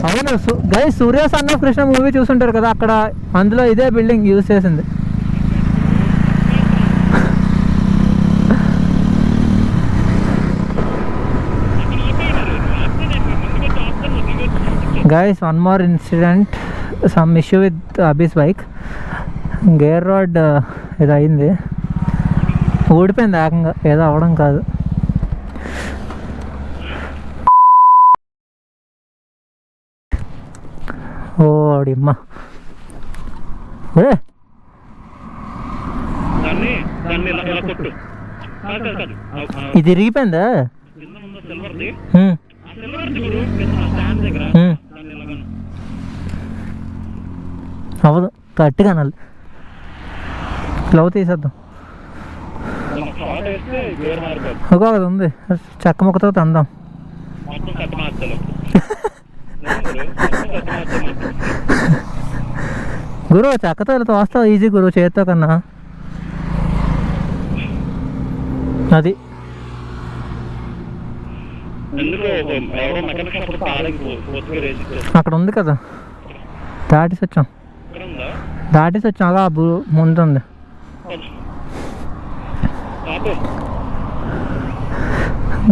అవును guys, Surya son of Krishna movie చూసుంటారు కదా, అక్కడ అందులో ఇదే బిల్డింగ్ యూజ్ చేసింది. Guys, one more incident, some issue with అబీస్ బైక్. గేర్ రాడ్ ఏదో అయింది, ఊడిపోయింది ఏకంగా, ఏదో అవడం కాదు. ఓ అడిమ్మ, ఇది రీపోయిందా? అవ్వదు, గట్టిగా అనాలి. గ్లవ్ తీసేద్దాం. ఒకది ఉంది, చెక్క ముక్కతో తందాం. గురు చెక్కతో వెళ్తా వస్తావు ఈజీ గురు, చేత్తో కన్నా. అది అక్కడ ఉంది కదా, దాటేసి వచ్చాం అలా ముందుంది.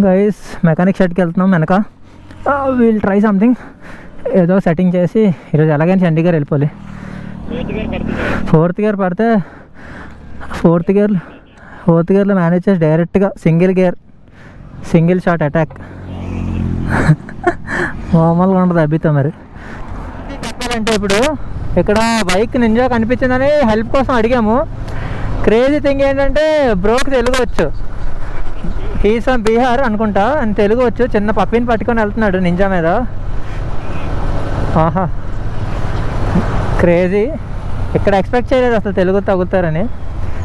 గైస్, మెకానిక్ షెడ్కి వెళ్తున్నాం వెనక. వీల్ ట్రై సంథింగ్, ఏదో సెట్టింగ్ చేసి ఈరోజు ఎలాగైనా చండీగఢ్ వెళ్ళిపోవాలి. ఫోర్త్ గేర్లో మేనేజ్ చేసి డైరెక్ట్గా సింగిల్ షాట్ అటాక్. మామూలుగా ఉండదు అబ్బితో. మరి చెప్పాలంటే ఇప్పుడు ఇక్కడ బైక్ నింజా కనిపించిందని హెల్ప్ కోసం అడిగాము. క్రేజీ థింగ్ ఏంటంటే బ్రోకి తెలుగు వచ్చు, హీస్ ఫ్రమ్ బీహార్ అనుకుంటా, అని తెలుగు వచ్చు. చిన్న పప్పిని పట్టుకొని వెళ్తున్నాడు నింజా మీద. ఆహా, క్రేజీ. ఇక్కడ ఎక్స్పెక్ట్ చేయలేదు అసలు తెలుగు తగ్గుతారని,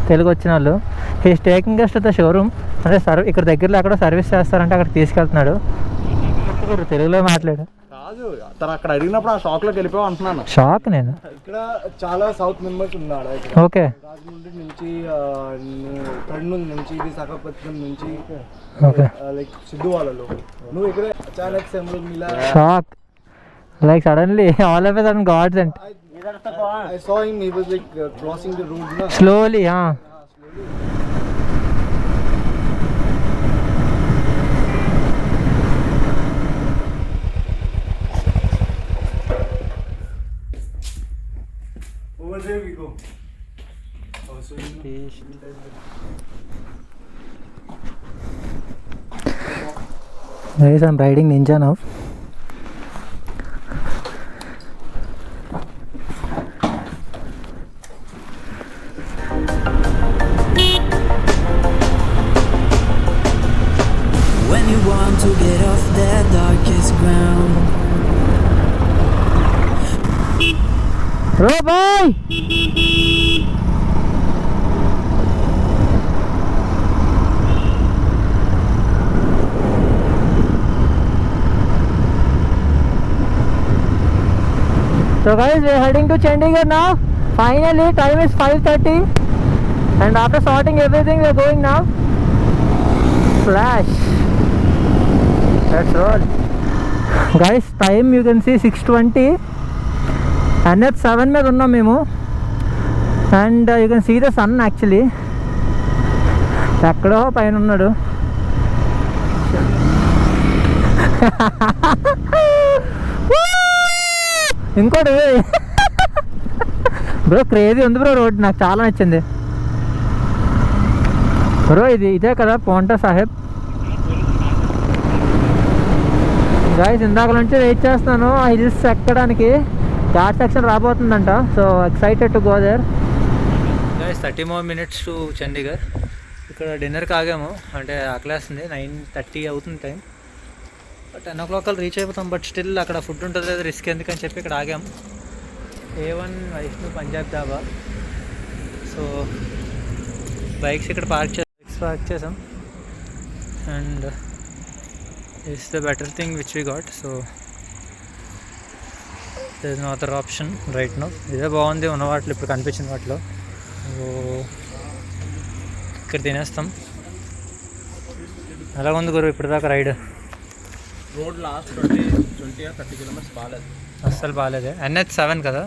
తెలుగు వచ్చిన వాళ్ళు. He's taking us to the showroom, అంటే ఇక్కడ దగ్గరలో ఎక్కడో సర్వీస్ చేస్తారంటే అక్కడ తీసుకెళ్తున్నాడు. తెలుగులో మాట్లాడు కాదు, తను అక్కడ అడిగినప్పుడు ఆ షాక్ లోకి వెళ్ళిపోయావు అంటున్నాను. షాక్ నేను. ఇక్కడ చాలా సౌత్ మెంబర్స్ ఉన్నాడు. ఓకే, రాజమండ్రి నుంచి, కర్నూలు నుంచి, విశాఖపట్నం నుంచి, లైక్ సిద్ధు వాళ్ళలో. నువ్వు ఇక్కడ అచానక్ shock, like suddenly all of a sudden god sent. I saw him, he was like crossing the road na slowly. Over there we go. So guys, I'm riding Ninja now. When you want to get off that darkest ground. Bro, bye. So guys, we are heading to Chandigarh now. Finally, time is 5:30, and after sorting everything, we are going now. Flash. Let's roll. Guys, time you can see 6:20. NH7 మీద ఉన్నాం మేము, and you can see the sun. Actually ఎక్కడో పైన ఉన్నాడు. ఇంకోటి bro, crazy ఉంది bro road, నాకు చాలా నచ్చింది బ్రో. ఇదే కదా పోంటా సాహెబ్. గైస్, ఇందాక నుంచి వెయిట్ చేస్తున్నాను ఆ హిల్స్ ఎక్కడానికి. ఘాట్ సెక్షన్ రాబోతుందంట, so excited to go there. Guys, 30 more minutes to Chandigarh. ఇక్కడ డిన్నర్కి ఆగాము, అంటే ఆకలేస్తుంది. 9:30 అవుతుంది టైం. 10 o'clock రీచ్ అయిపోతాం. బట్ స్టిల్ అక్కడ ఫుడ్ ఉంటుంది లేదా రిస్క్ ఎందుకని చెప్పి ఇక్కడ ఆగాము. A1 Vaishnav Punjab dhaba. So so bikes ఇక్కడ పార్క్ చేసాం and it's the better thing which we got. So there is no other option right no. ఇదే బాగుంది ఉన్న వాటిలో ఇప్పుడు కనిపించిన వాటిలో. సో ఇక్కడ తినేస్తాం. ఎలా ఉంది గురు ఇప్పటిదాకా రైడ్? రోడ్ లాస్ట్ 20-30 కిలోమీటర్స్ బాగాలేదు, అస్సలు బాగాలేదే. NH7 కదా?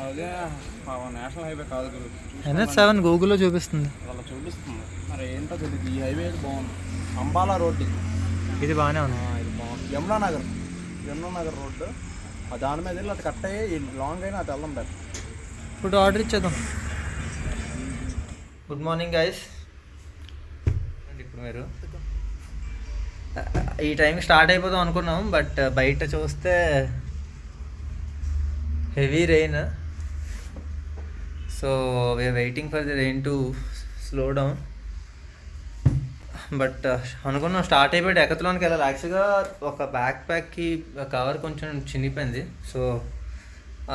అదే నేషనల్ హైవే కాదు గురు. NH7 గూగుల్లో చూపిస్తుంది. అలా చూపిస్తుంది, మరి ఏంటో తెలియదు. ఈ హైవే బాగుంది. అంబాలా రోడ్డు ఇది బాగానే ఉంది. ఇది బాగుంది. యమునా నగర్ రోడ్డు, దాని మీద వెళ్ళి అది కట్ అయ్యి లాంగ్ అయినా అది వెళ్ళం బెటర్. ఫుడ్ ఆర్డర్ ఇచ్చేద్దాం. Good morning guys. ఇప్పుడు మీరు ఈ టైంకి స్టార్ట్ అయిపోదాం అనుకున్నాం, బట్ బయట చూస్తే heavy rain. So we are waiting for the rain to slow down. But అనుకున్నాం స్టార్ట్ అయిపోయి ఎక్కత్లోనికి వెళ్ళాలి. యాక్చువల్గా ఒక బ్యాక్ ప్యాక్కి కవర్ కొంచెం చినిగిపోయింది. సో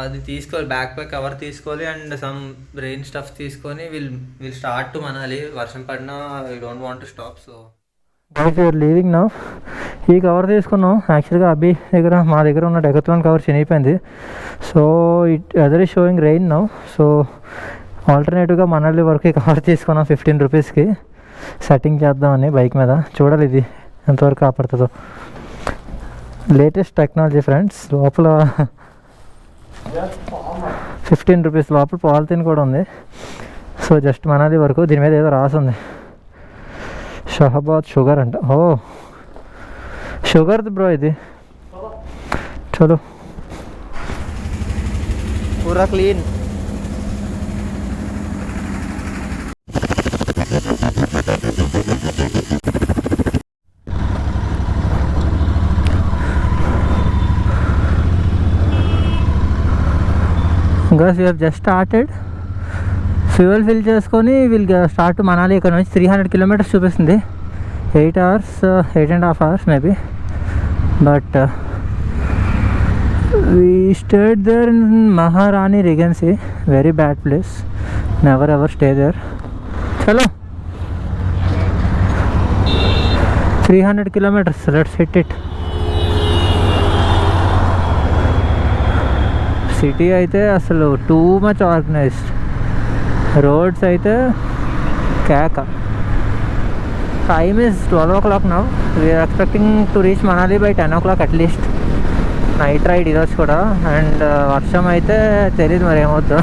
అది తీసుకోవాలి, బ్యాక్ ప్యాక్ కవర్ తీసుకోవాలి అండ్ సమ్ రెయిన్ స్టఫ్ తీసుకొని విల్ స్టార్ట్ టు మనాలి. వర్షం పడినా we don't want to stop. So leaving now. ఈ కవర్ తీసుకున్నాం. యాక్చువల్గా అభి దగ్గర, మా దగ్గర ఉన్న డెకత్లాన్ కవర్ చినిగిపోయింది. So it other is showing rain now. So ఆల్టర్నేటివ్గా మనాలి వరకు ఈ కవర్ తీసుకున్నాం 15 రూపీస్కి. సెట్టింగ్ చేద్దామని బైక్ మీద. చూడాలి ఇది ఎంతవరకు కాపాడుతుందో. Latest technology friends. లోపల 15 రూపీస్ లోపల పాలిథిన్ కూడా ఉంది. సో జస్ట్ మనాలి వరకు. దీని మీద ఏదో రాసుంది, షహబాద్ షుగర్ అంట. ఓ షుగర్ది బ్రో ఇది. చలో పూరా clean. Guys, we have just started. Fuel fill చేసుకొని విల్ స్టార్ట్ మనాలి. ఇక్కడ నుంచి 300 కిలోమీటర్స్ చూపిస్తుంది. 8.5 hours maybe. But we stayed there in Maharani Regency. Very bad place. Never ever stay there. చలో 300 kilometres. Let's hit it. City అయితే అసలు too much organised. Roads అయితే కేక. Time is 12 o'clock now. We are expecting to reach Manali by 10 o'clock at least. Night ride ఈరోజు కూడా. And వర్షం అయితే తెలియదు మరి ఏమవుతుందో.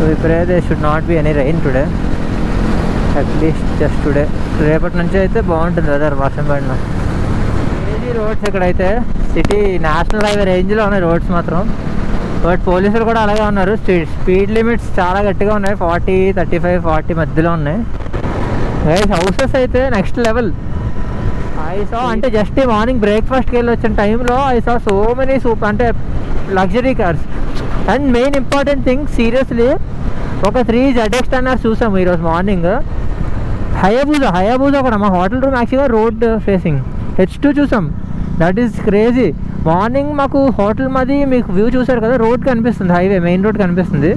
We pray they should not be any rain today, at least just today. రేపటి నుంచి అయితే బాగుంటుంది వెదర్ వర్షం పడిన. క్రేజీ రోడ్స్ ఇక్కడైతే. సిటీ నేషనల్ హైవే రేంజ్లో ఉన్నాయి రోడ్స్ మాత్రం. బట్ పోలీసులు కూడా అలాగే ఉన్నారు. స్పీడ్ లిమిట్స్ చాలా గట్టిగా ఉన్నాయి. 40, 35, 40 మధ్యలో ఉన్నాయి. గైస్ హౌసెస్ అయితే నెక్స్ట్ లెవెల్. ఐ సా అంటే జస్ట్ మార్నింగ్ బ్రేక్ఫాస్ట్కి వెళ్ళి వచ్చిన టైంలో ఐ సా సో మెనీ అంటే luxury cars. And main important thing seriously ఒక 3 ZX-10R చూసాము ఈరోజు మార్నింగ్. హయాబూజా కూడా. మా హోటల్ రూమ్ యాక్చువల్గా రోడ్ ఫేసింగ్. H2 చూసాం. That is crazy. మార్నింగ్ మాకు హోటల్ మాది మీకు వ్యూ చూసారు కదా, రోడ్ కనిపిస్తుంది, హైవే మెయిన్ రోడ్ కనిపిస్తుంది.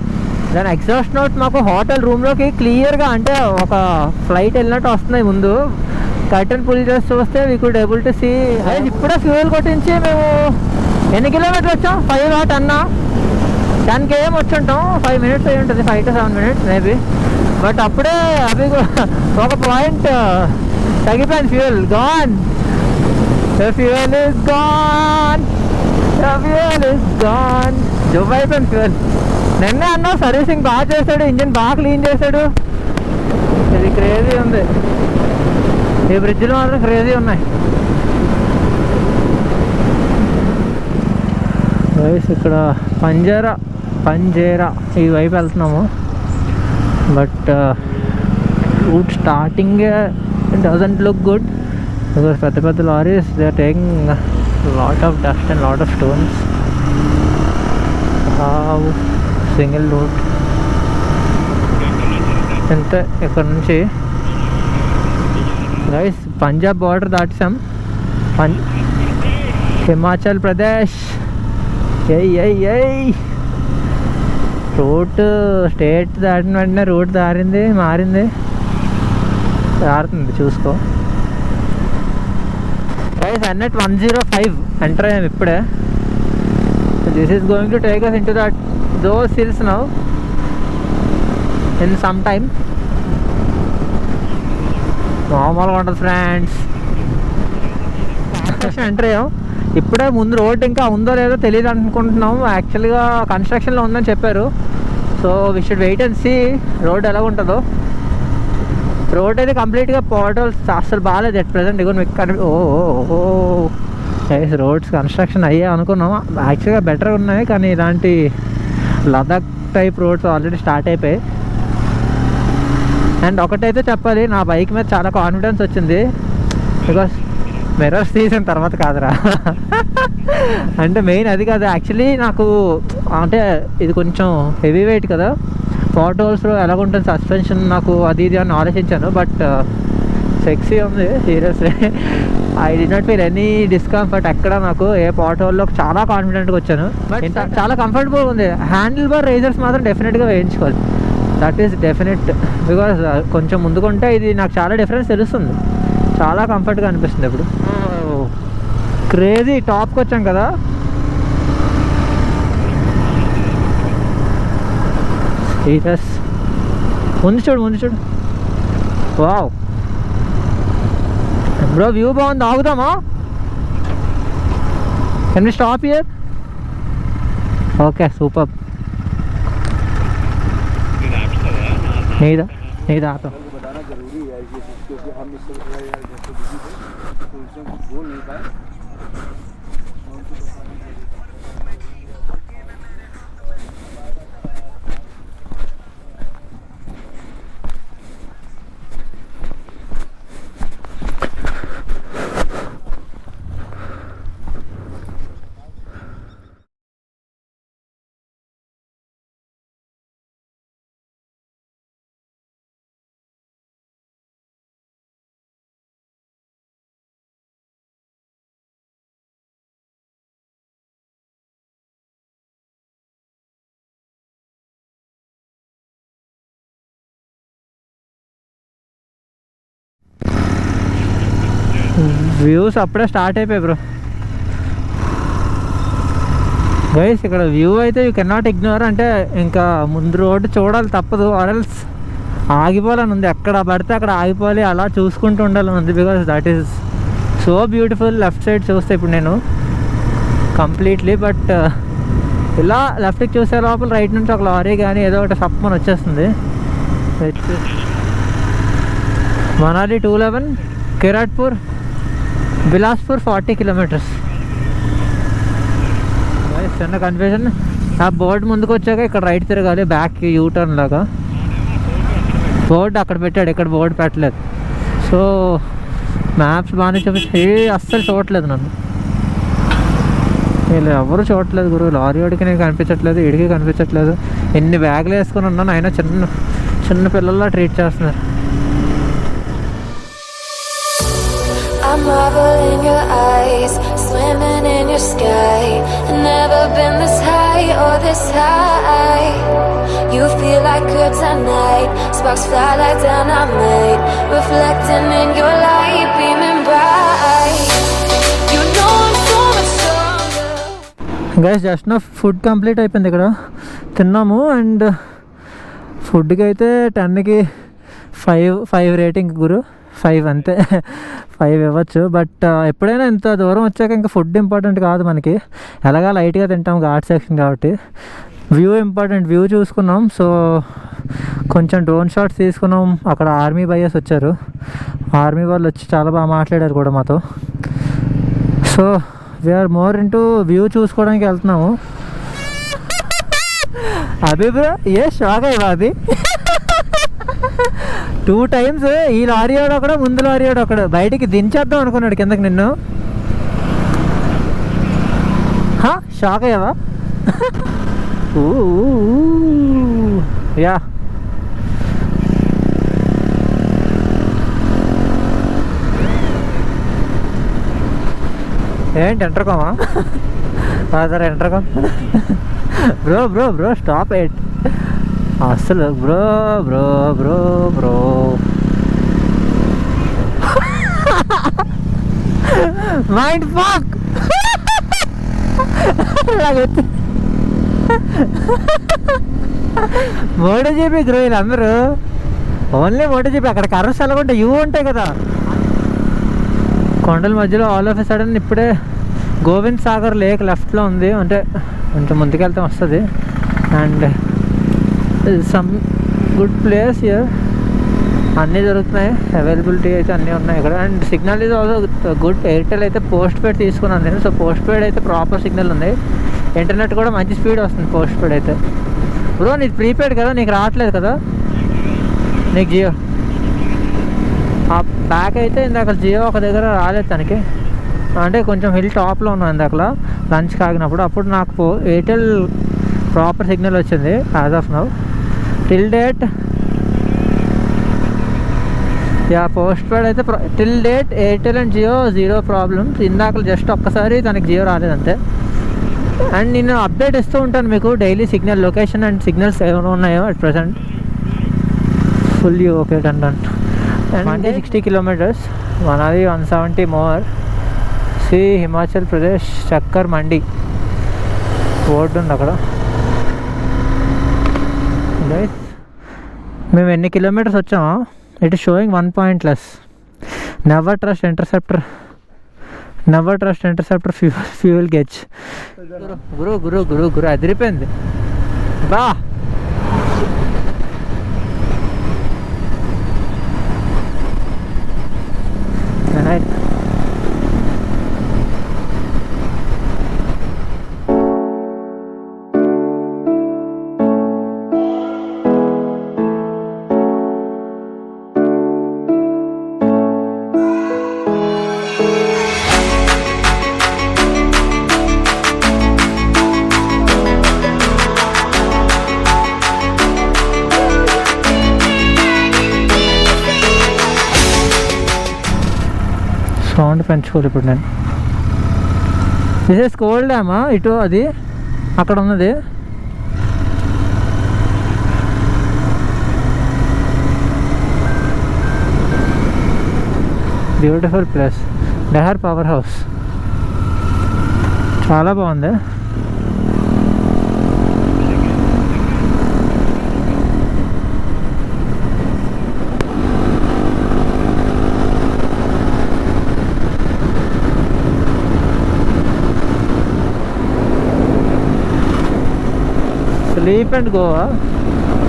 దాని ఎగ్జాస్ట్ నోట్ మాకు హోటల్ రూమ్లోకి క్లియర్గా అంటే ఒక ఫ్లైట్ వెళ్ళినట్టు వస్తున్నాయి ముందు. కర్టన్ పుల్ చేసి చూస్తే we could able to see. ఇప్పుడే ఫ్యూయల్ కొట్టించి మేము ఎన్ని కిలోమీటర్లు వచ్చాం? 5 or 10 km వచ్చి ఉంటాం. 5 minutes అయి ఉంటుంది, 5 to 7 minutes మేబీ. బట్ అప్పుడే అవి ఒక పాయింట్ తగ్గిపోయింది. Fuel gone. The fuel is gone. The fuel is gone. Job అయిపోయింది ఫ్యూయల్. నిన్నే అన్నా సర్వీసింగ్ బాగా చేశాడు, ఇంజిన్ బాగా క్లీన్ చేశాడు. ఇది క్రేజీ ఉంది. ఈ బ్రిడ్జ్లు మాత్రం క్రేజీ ఉన్నాయి. ఇక్కడ పంజేరా ఈ వైపు వెళ్తున్నాము. But route starting doesn't look good. Because పెద్ద lorries they are taking lot of dust and lot of stones. Single route అంతే. ఇక్కడ నుంచి గైస్ పంజాబ్ బార్డర్ దాటిసాం. హిమాచల్ ప్రదేశ్. రూట్ స్టేట్ దాటిన వెంటనే రూట్ మారింది దారుతుంది చూసుకో. గైస్ NH 105 ఎంటర్ అయ్యాము ఇప్పుడే. This is going to take us into those hills now in some time. మామూలుగా ఉంటుంది ఫ్రెండ్స్. ఎంటర్ అయ్యాం ఇప్పుడే. ముందు రోడ్ ఇంకా ఉందో లేదో తెలియదు అనుకుంటున్నాం. యాక్చువల్గా కన్స్ట్రక్షన్లో ఉందని చెప్పారు. So we should wait and see road ఎలా ఉంటుందో. రోడ్ అయితే కంప్లీట్గా పోర్టల్స్ అసలు బాగాలేదు ఎట్ ప్రెసెంట్. ఇగో మీకు రోడ్స్ కన్స్ట్రక్షన్ అయ్యాయి అనుకున్నాం. యాక్చువల్గా బెటర్ ఉన్నాయి కానీ ఇలాంటి Ladakh type roads already start అయిపోయాయి. అండ్ ఒకటైతే చెప్పాలి, నా బైక్ మీద చాలా కాన్ఫిడెన్స్ వచ్చింది. బికాస్ మిర్రర్స్ తీసిన తర్వాత కాదురా అంటే మెయిన్ అది కాదు. యాక్చువల్లీ నాకు అంటే ఇది కొంచెం హెవీ వెయిట్ కదా, ఫోటోస్లో ఎలాగుంటుంది సస్పెన్షన్ నాకు అది ఇది అని ఆలోచించాను. బట్ సెక్సీ ఉంది seriously. I did not feel any discomfort ఎక్కడ. నాకు ఏ ఫోటోల్లో చాలా కాన్ఫిడెంట్గా వచ్చాను. బట్ చాలా కంఫర్టబుల్ ఉంది. హ్యాండిల్ బార్ రేజర్స్ మాత్రం డెఫినెట్గా వేయించుకోవాలి. That is definite. బికాస్ కొంచెం ముందుకుంటే ఇది నాకు చాలా డిఫరెన్స్ తెలుస్తుంది. చాలా కంఫర్ట్గా అనిపిస్తుంది. ఇప్పుడు క్రేజీ టాప్కి వచ్చాం కదా. సీరియస్ ముందు చూడు వావ్ బ్రో, వ్యూ బాగుంది. ఆగుదామా? Can we stop here? Okay super. नहीं था तो बताना जरूरी है ये चीज़, क्योंकि हम इससे यार जैसे बिजी थे तो उससे कुछ बोल नहीं पाए. వ్యూస్ అప్పుడే స్టార్ట్ అయిపోయాయి బ్రో. గైస్ ఇక్కడ వ్యూ అయితే యూ కెన్ నాట్ ఇగ్నోర్. అంటే ఇంకా ముందు రోడ్డు చూడాలి తప్పదు, ఆర్ఎల్స్ ఆగిపోవాలని ఉంది. ఎక్కడ పడితే అక్కడ ఆగిపోవాలి, అలా చూసుకుంటూ ఉండాలని ఉంది. Because that is so beautiful. Left side చూస్తే ఇప్పుడు నేను కంప్లీట్లీ, బట్ ఇలా లెఫ్ట్కి చూసే లోపల రైట్ నుంచి ఒక లారీ కానీ ఏదో ఒకటి సప్పని వచ్చేస్తుంది. మనాలి 211, కిరాట్పూర్, బిలాస్పూర్ 40 కిలోమీటర్స్. చిన్న కన్ఫ్యూజన్. ఆ బోర్డు ముందుకు వచ్చాక ఇక్కడ రైట్ తిరగాలి, బ్యాక్ యూటర్న్ లాగా. బోర్డు అక్కడ పెట్టాడు, ఇక్కడ బోర్డు పెట్టలేదు. సో మ్యాప్స్ బాగానే చూపించి అస్సలు చూడట్లేదు నన్ను. వీళ్ళు ఎవరు చూడట్లేదు గురు. లారీ వాడికి నేను కనిపించట్లేదు, వీడికి కనిపించట్లేదు. ఎన్ని బ్యాగులు వేసుకుని ఉన్నాను, అయినా చిన్న పిల్లల్లా ట్రీట్ చేస్తున్నారు. I'm marvel in your eyes, swimming in your sky. Never been this high or this high. You feel like kryptonite, sparks fly like dynamite, reflecting in your light, beaming bright. You know I'm so much stronger. Guys just నా food complete అయిపోయింది. ఇక్కడ తిన్నాము. And ఫుడ్కి అయితే 10కి 5 rating గురు. 5 అంతే, 5 ఇవ్వచ్చు. But ఎప్పుడైనా ఇంత దూరం వచ్చాక ఇంకా ఫుడ్ ఇంపార్టెంట్ కాదు మనకి. ఎలాగా లైట్గా తింటాం ఘాట్ సెక్షన్ కాబట్టి. View important. వ్యూ చూసుకున్నాం. సో కొంచెం డ్రోన్ షాట్స్ తీసుకున్నాం. అక్కడ ఆర్మీ బయర్స్ వచ్చారు. ఆర్మీ వాళ్ళు వచ్చి చాలా బాగా మాట్లాడారు కూడా మాతో. So we are more into view చూసుకోవడానికి వెళ్తున్నాము. అభి బ్రో ఏ షాక్ అయ్యా అభి. 2 times ఈ లారీ వాడు ఒకడు, ముందు లారీ వాడు ఒకడు బయటికి దించేద్దాం అనుకున్నాడు కిందకి నిన్ను. షాక్ అయ్యావా? యా ఏంటి ఎంటర్కోమా? సరే ఎంటర్కో. Bro stop it. అసలు bro bro bro bro mind fuck MotoGP గ్రో అందరూ ఓన్లీ మోటో జీపీ. అక్కడ కర్రస్ ఎలాగుంటే యూ ఉంటాయి కదా కొండల మధ్యలో. ఆల్ ఆఫ్ ఎ సడన్ ఇప్పుడే గోవింద్ సాగర్ లేక్ లెఫ్ట్లో ఉంది, అంటే కొంచెం ముందుకెళ్తే వస్తుంది. And some good place year, అన్నీ దొరుకుతున్నాయి, అవైలబిలిటీ అయితే అన్నీ ఉన్నాయి ఇక్కడ. అండ్ సిగ్నల్ ఇది ఆల్సో గుడ్. ఎయిర్టెల్ అయితే పోస్ట్ పెయిడ్ తీసుకున్నాను నేను. సో పోస్ట్ పెయిడ్ అయితే ప్రాపర్ సిగ్నల్ ఉంది, ఇంటర్నెట్ కూడా మంచి స్పీడ్ వస్తుంది పోస్ట్ పెయిడ్ అయితే. బ్రో నీది ప్రీపెయిడ్ కదా, నీకు రావట్లేదు కదా, నీకు జియో. ఆ బ్యాక్ అయితే ఇందాక జియో ఒక దగ్గర రాలేదు తనకి, అంటే కొంచెం హిల్ టాప్లో ఉన్నాను ఇందాకలా లంచ్ కాగినప్పుడు. అప్పుడు నాకు ఎయిర్టెల్ ప్రాపర్ సిగ్నల్ వచ్చింది. As of now till date yeah postpaid అయితే till date Airtel and Jio zero problems. ఇందాక జస్ట్ ఒక్కసారి తనకి జియో రాలేదు అంతే. అండ్ నేను అప్డేట్ ఇస్తూ ఉంటాను మీకు daily signal location and signals ఏమైనా ఉన్నాయో at present. Fully okay done. And 60 kilometres, మనది 170 మోర్. సి హిమాచల్ ప్రదేశ్ చక్కర్ మండి బోర్డు ఉంది అక్కడ. మేము ఎన్ని కిలోమీటర్స్ వచ్చామో it is showing 1 point less. Never trust Interceptor fuel gauge. గురు గురు గురు గురు అదిరిపోయింది బా. సౌండ్ పెంచుకోవాలి ఇప్పుడు నేను. దిస్ ఇస్ కోల్డ్ డ్యామా ఇటు, అది అక్కడ ఉన్నది. బ్యూటిఫుల్ ప్లేస్, డెహర్ పవర్ హౌస్ చాలా బాగుంది. Sleep and Goa.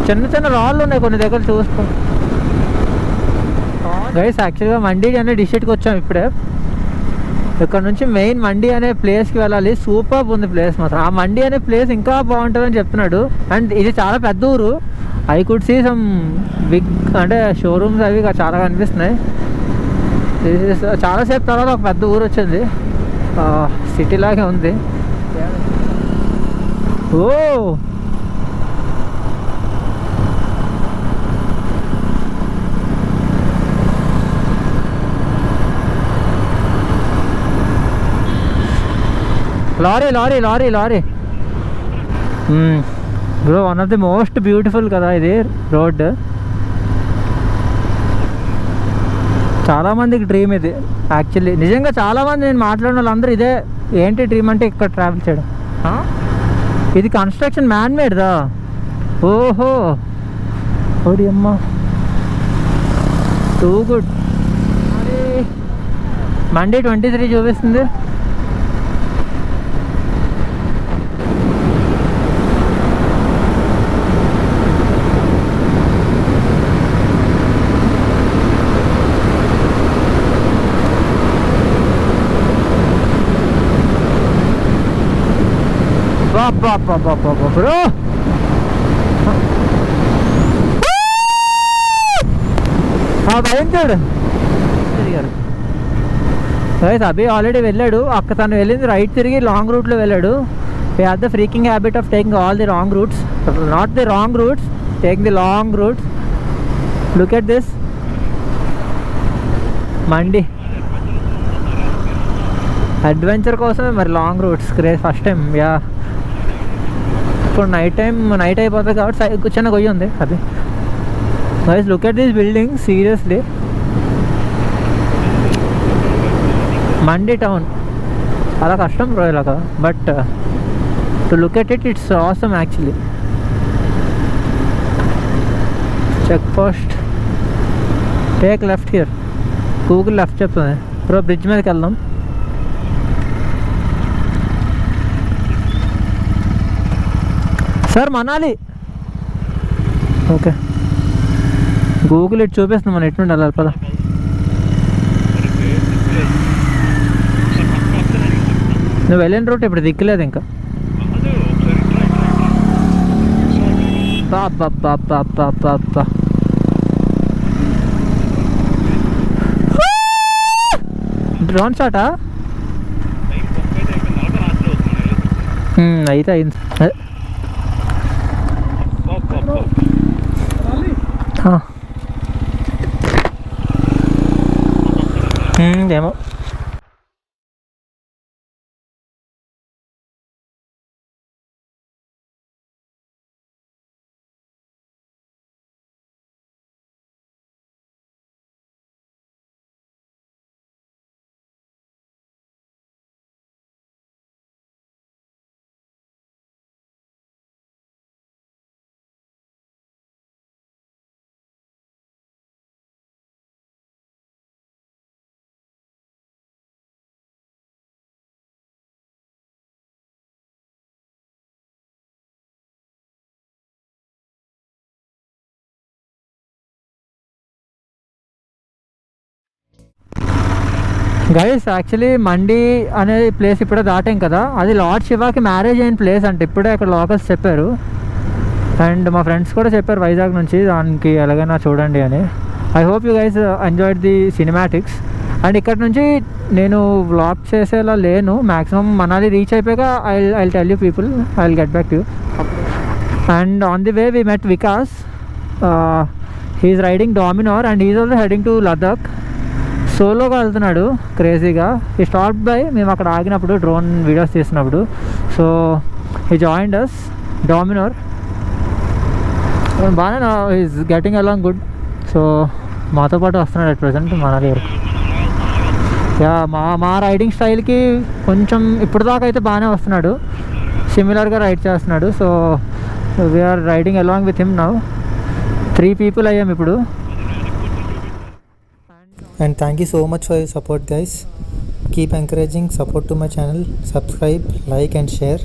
చిన్న చిన్న రాళ్ళు ఉన్నాయి కొన్ని దగ్గర చూసుకో గైస్. యాక్చువల్గా మండీ అనే డిస్ట్రిక్ట్కి వచ్చాం ఇప్పుడే. ఇక్కడ నుంచి మెయిన్ మండీ అనే ప్లేస్కి వెళ్ళాలి. సూపర్ ఉంది ప్లేస్ మాత్రం. ఆ మండీ అనే ప్లేస్ ఇంకా బాగుంటుందని చెప్తున్నాడు. అండ్ ఇది చాలా పెద్ద ఊరు. I could see some big అంటే షోరూమ్స్ అవి చాలా కనిపిస్తున్నాయి. చాలాసేపు తర్వాత ఒక పెద్ద ఊరు వచ్చింది, సిటీ లాగే ఉంది. ఓ lorry lorry lorry lorry bro, one of the most beautiful కదా ఇది రోడ్. చాలామందికి డ్రీమ్ ఇది యాక్చువల్లీ. నిజంగా చాలామంది నేను మాట్లాడిన వాళ్ళందరూ ఇదే, ఏంటి డ్రీమ్ అంటే ఇక్కడ ట్రావెల్ చేయడం. ఇది కన్స్ట్రక్షన్ మ్యాన్ మేడ్దా? ఓహో ఓడి అమ్మ, టూ గుడ్. మండే 23 చూపిస్తుంది. బ్రో భయంకరుడు తిరిగారు. అభి ఆల్రెడీ వెళ్ళాడు. అక్క తను వెళ్ళింది రైట్ తిరిగి లాంగ్ రూట్లో వెళ్ళాడు. We have the freaking habit of taking all the wrong routes. Not the wrong routes, taking the long routes. Look at this. Mandi adventure కోసమే మరి long routes craze first time. Yeah ఇప్పుడు night అయిపోతుంది కాబట్టి చిన్న గొయ్యి ఉంది అది. Guys look at this building, seriously Mandi town చాలా కష్టం బ్రో ఇలాగా, but to look at it it's awesome actually. Check post, take left here, Google left చెప్తుంది బ్రో. బ్రిడ్జ్ మీదకి వెళ్దాం. సార్ మనాలి, ఓకే గూగుల్ ఇటు చూపిస్తుంది మన ఎట్నుండి వెళ్ళాలి పద. నువ్వు వెళ్ళిన రూట్ ఇప్పుడు దిక్కులేదు ఇంకా. బా డ్రోన్ షాటా అయితే అయింది. ఏమో గైస్ యాక్చువల్లీ మండి అనే ప్లేస్ ఇప్పుడే దాటాం కదా, అది లార్డ్ శివాకి మ్యారేజ్ అయిన ప్లేస్ అంటే ఇప్పుడే అక్కడ లోకల్స్ చెప్పారు. అండ్ మా ఫ్రెండ్స్ కూడా చెప్పారు వైజాగ్ నుంచి, దానికి ఎలాగైనా చూడండి అని. I hope you guys enjoyed the cinematics. And ఇక్కడ నుంచి నేను వ్లాగ్ చేసేలా లేను, మ్యాక్సిమం మనాలి రీచ్ అయిపోయాక I tell you people, I will get back to you. And on the way we met Vikas, he's riding Dominar and he's also heading to Ladakh. సోలోగా వెళ్తున్నాడు క్రేజీగా. ఈ స్టాప్ బై మేము అక్కడ ఆగినప్పుడు డ్రోన్ వీడియోస్ తీసినప్పుడు. So he joined us Dominar, బాగానే is getting along good. So మాతో పాటు వస్తున్నాడు అట్ ప్రజెంట్ మనాలి వరకు. యా మా రైడింగ్ స్టైల్కి కొంచెం ఇప్పుడు దాకా అయితే బాగానే వస్తున్నాడు, సిమిలర్గా రైడ్ చేస్తున్నాడు. So we are riding along with him now. 3 people అయ్యాం ఇప్పుడు. And thank you so much for your support guys. Keep encouraging support to my channel. Subscribe, like and share.